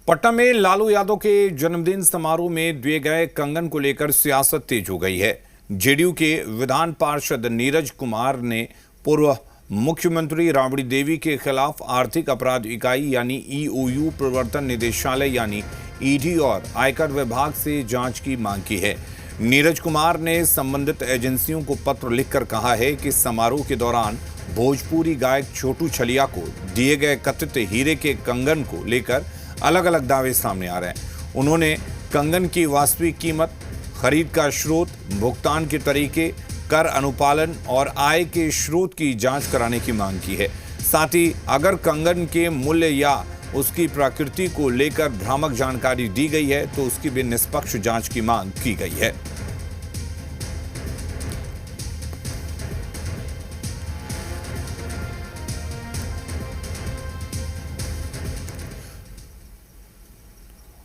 पटना में लालू यादव के जन्मदिन समारोह में दिए गए कंगन को लेकर सियासत तेज हो गई है। जेडीयू के विधान पार्षद नीरज कुमार ने पूर्व मुख्यमंत्री राबड़ी देवी के खिलाफ आर्थिक अपराध इकाई यानी ईओयू प्रवर्तन निदेशालय यानी ईडी और आयकर विभाग से जांच की मांग की है। नीरज कुमार ने संबंधित एजेंसियों को पत्र लिखकर कहा है कि समारोह के दौरान भोजपुरी गायक छोटू छलिया को दिए गए कथित हीरे के कंगन को लेकर अलग अलग दावे सामने आ रहे हैं। उन्होंने कंगन की वास्तविक कीमत, खरीद का स्रोत, भुगतान के तरीके, कर अनुपालन और आय के स्रोत की जांच कराने की मांग की है। साथ ही अगर कंगन के मूल्य या उसकी प्रकृति को लेकर भ्रामक जानकारी दी गई है तो उसकी भी निष्पक्ष जांच की मांग की गई है।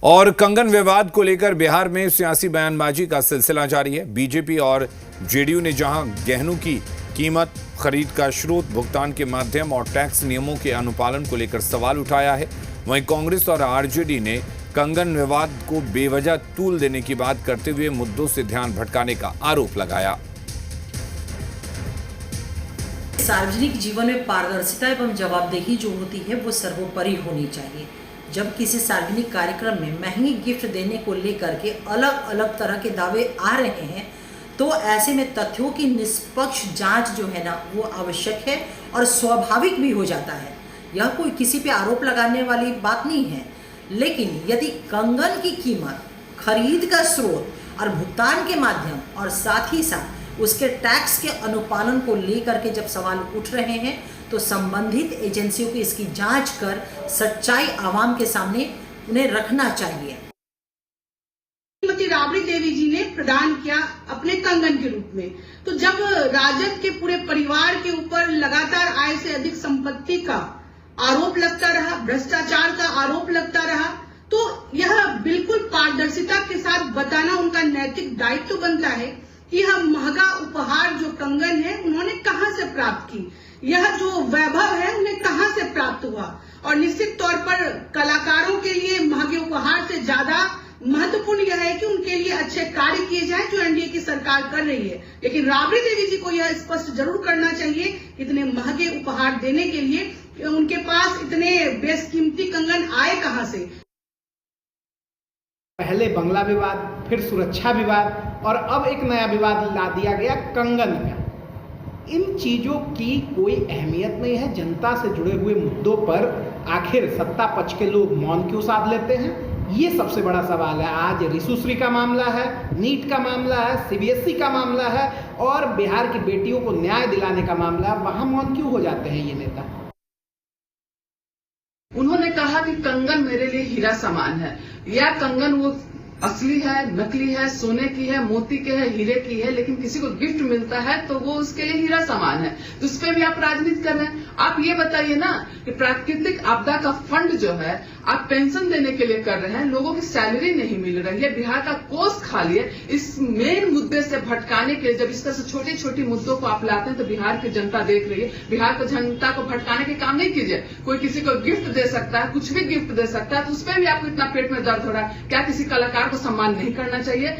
और कंगन विवाद को लेकर बिहार में सियासी बयानबाजी का सिलसिला जारी है। बीजेपी और जेडीयू ने जहां गहनों की कीमत, खरीद का स्रोत, भुगतान के माध्यम और टैक्स नियमों के अनुपालन को लेकर सवाल उठाया है, वहीं कांग्रेस और आरजेडी ने कंगन विवाद को बेवजह तूल देने की बात करते हुए मुद्दों से ध्यान भटकाने का आरोप लगाया। सार्वजनिक जीवन में पारदर्शिता एवं जवाबदेही जो होती है वो सर्वोपरि होनी चाहिए। जब किसी सार्वजनिक कार्यक्रम में महंगी गिफ्ट देने को लेकर के अलग अलग तरह के दावे आ रहे हैं तो ऐसे में तथ्यों की निष्पक्ष जांच जो है ना वो आवश्यक है और स्वाभाविक भी हो जाता है। यह कोई किसी पे आरोप लगाने वाली बात नहीं है, लेकिन यदि कंगन की कीमत, खरीद का स्रोत और भुगतान के माध्यम और साथ ही साथ उसके टैक्स के अनुपालन को लेकर के जब सवाल उठ रहे हैं तो संबंधित एजेंसियों की इसकी जांच कर सच्चाई आवाम के सामने उन्हें रखना चाहिए। श्रीमती राबड़ी देवी जी ने प्रदान किया अपने कंगन के रूप में, तो जब राजद के पूरे परिवार के ऊपर लगातार आय से अधिक संपत्ति का आरोप लगता रहा, भ्रष्टाचार का आरोप लगता रहा, तो यह बिल्कुल पारदर्शिता के साथ बताना उनका नैतिक दायित्व बनता है कि यह महंगा उपहार जो कंगन है उन्होंने कहां से प्राप्त की, यह जो वैभव है उन्हें कहां से प्राप्त हुआ। और निश्चित तौर पर कलाकारों के लिए महंगे उपहार से ज्यादा महत्वपूर्ण यह है कि उनके लिए अच्छे कार्य किए जाएं जो एनडीए की सरकार कर रही है। लेकिन राबड़ी देवी जी को यह स्पष्ट जरूर करना चाहिए इतने महंगे उपहार देने के लिए उनके पास इतने बेशकीमती कंगन आए कहां से। पहले बंगला विवाद, फिर सुरक्षा विवाद और अब एक नया विवाद ला दिया गया कंगन का। इन चीजों की कोई अहमियत नहीं है। जनता से जुड़े हुए मुद्दों पर आखिर सत्ता पक्ष के लोग मौन क्यों साध लेते हैं, ये सबसे बड़ा सवाल है। आज रिसुश्री का मामला है, नीट का मामला है, सीबीएसई का मामला है और बिहार की बेटियों को न्याय दिलाने का मामला, वहां मौन क्यों हो जाते हैं ये नेता। उन्होंने कहा कि कंगन मेरे लिए हीरा समान है, या कंगन वो असली है, नकली है, सोने की है, मोती के है, हीरे की है, लेकिन किसी को गिफ्ट मिलता है तो वो उसके लिए हीरा समान है, तो उस पर भी आप राजनीति कर रहे हैं। आप ये बताइए ना कि प्राकृतिक आपदा का फंड जो है आप पेंशन देने के लिए कर रहे हैं, लोगों की सैलरी नहीं मिल रही है, बिहार का कोष खाली है। इस मेन मुद्दे से भटकाने के लिए जब इस तरह से छोटी छोटी मुद्दों को आप लाते हैं तो बिहार की जनता देख रही है। बिहार की जनता को भटकाने के काम नहीं कीजिए। कोई किसी को गिफ्ट दे सकता है, कुछ भी गिफ्ट दे सकता है, तो उसमें भी आपको इतना पेट में दर्द हो रहा है। क्या किसी कलाकार को सम्मान नहीं करना चाहिए?